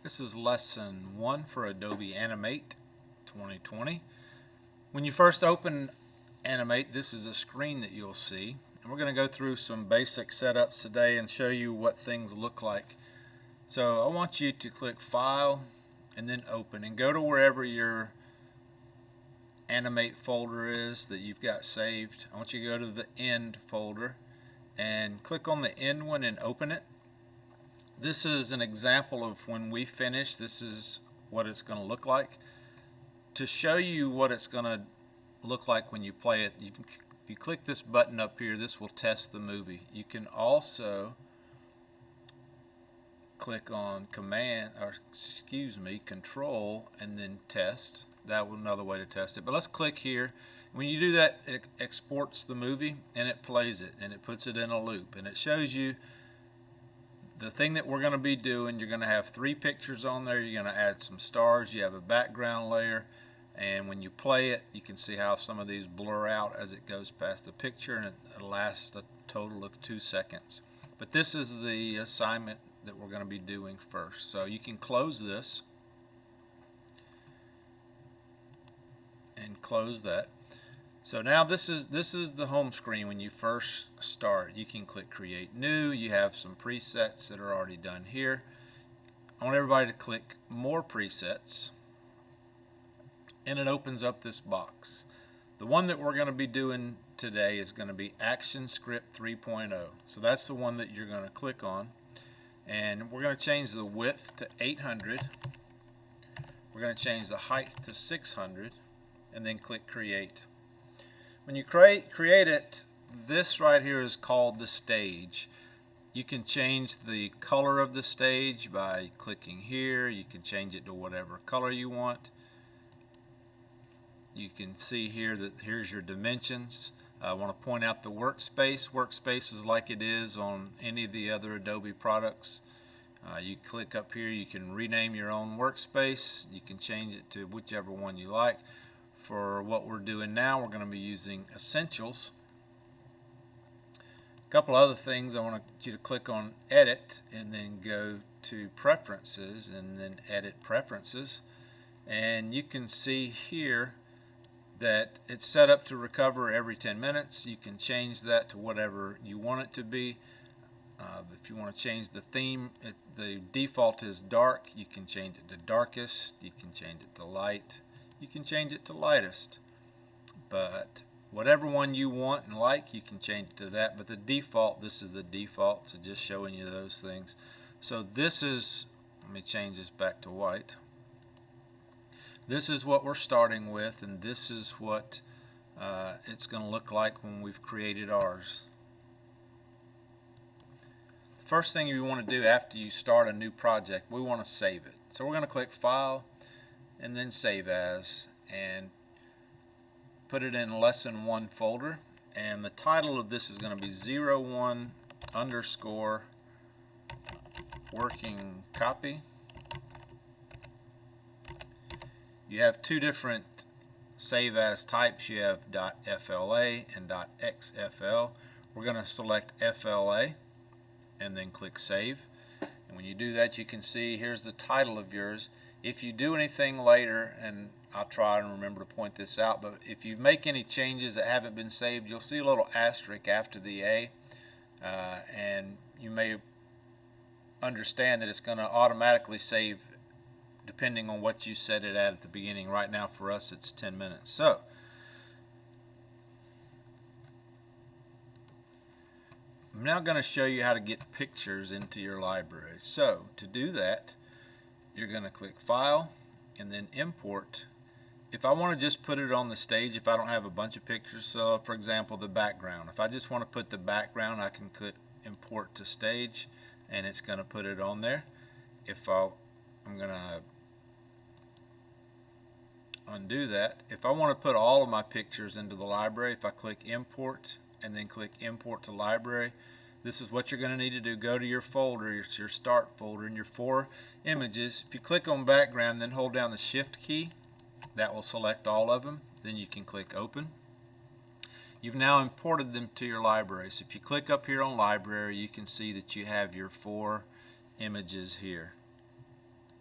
This is lesson 1 for Adobe Animate 2020. When you first open Animate, this is a screen that you'll see. And we're going to go through some basic setups today and show you what things look like. So I want you to click File and then Open and go to wherever your Animate folder is that you've got saved. I want you to go to the End folder and click on the End one and open it. This is an example of when we finish. This is what it's going to look like. To show you what it's going to look like when you play it, if you click this button up here, this will test the movie. You can also click on Control and then Test. That was another way to test it. But let's click here. When you do that, it exports the movie and it plays it and it puts it in a loop and it shows you the thing that we're going to be doing. You're going to have 3 pictures on there. You're going to add some stars. You have a background layer, and when you play it, you can see how some of these blur out as it goes past the picture, and it lasts a total of 2 seconds. But this is the assignment that we're going to be doing first. So you can close this and close that. So now this is the home screen when you first start. You can click Create New. You have some presets that are already done here. I want everybody to click More Presets, and it opens up this box. The one that we're going to be doing today is going to be Action Script 3.0. So that's the one that you're going to click on, and we're going to change the width to 800. We're going to change the height to 600, and then click Create. When you create it, this right here is called the stage. You can change the color of the stage by clicking here. You can change it to whatever color you want. You can see here that here's your dimensions. I want to point out the workspace. Workspace is like it is on any of the other Adobe products. You click up here, you can rename your own workspace. You can change it to whichever one you like. For what we're doing now, we're going to be using Essentials. A couple other things, I want you to click on Edit and then go to Preferences and then Edit Preferences. And you can see here that it's set up to recover every 10 minutes. You can change that to whatever you want it to be. If you want to change the theme, the default is dark. You can change it to darkest. You can change it to light. You can change it to lightest, but whatever one you want and like, you can change it to that. But the default, this is the default, so just showing you those things. So this is, let me change this back to white. This is what we're starting with, and this is what it's going to look like when we've created ours. The first thing you want to do after you start a new project, we want to save it. So we're going to click File and then Save As and put it in Lesson 1 folder, and the title of this is going to be 01 underscore working copy. You have 2 different save as types. You have .fla and .xfl. We're going to select FLA and then click Save, and when you do that, you can see here's the title of yours. If you do anything later, and I'll try and remember to point this out, but if you make any changes that haven't been saved, you'll see a little asterisk after the A, and you may understand that it's going to automatically save depending on what you set it at the beginning. Right now for us it's 10 minutes. So I'm now going to show you how to get pictures into your library. So to do that, you're going to click File and then Import. If I want to just put it on the stage, if I don't have a bunch of pictures, so for example the background, if I just want to put the background, I can click Import to Stage and it's going to put it on there. If I'm going to undo that, if I want to put all of my pictures into the library, if I click Import and then click Import to Library, this is what you're going to need to do. Go to your folder, it's your Start folder, and your 4 images. If you click on Background, then hold down the Shift key, that will select all of them. Then you can click Open. You've now imported them to your library. So if you click up here on Library, you can see that you have your 4 images here.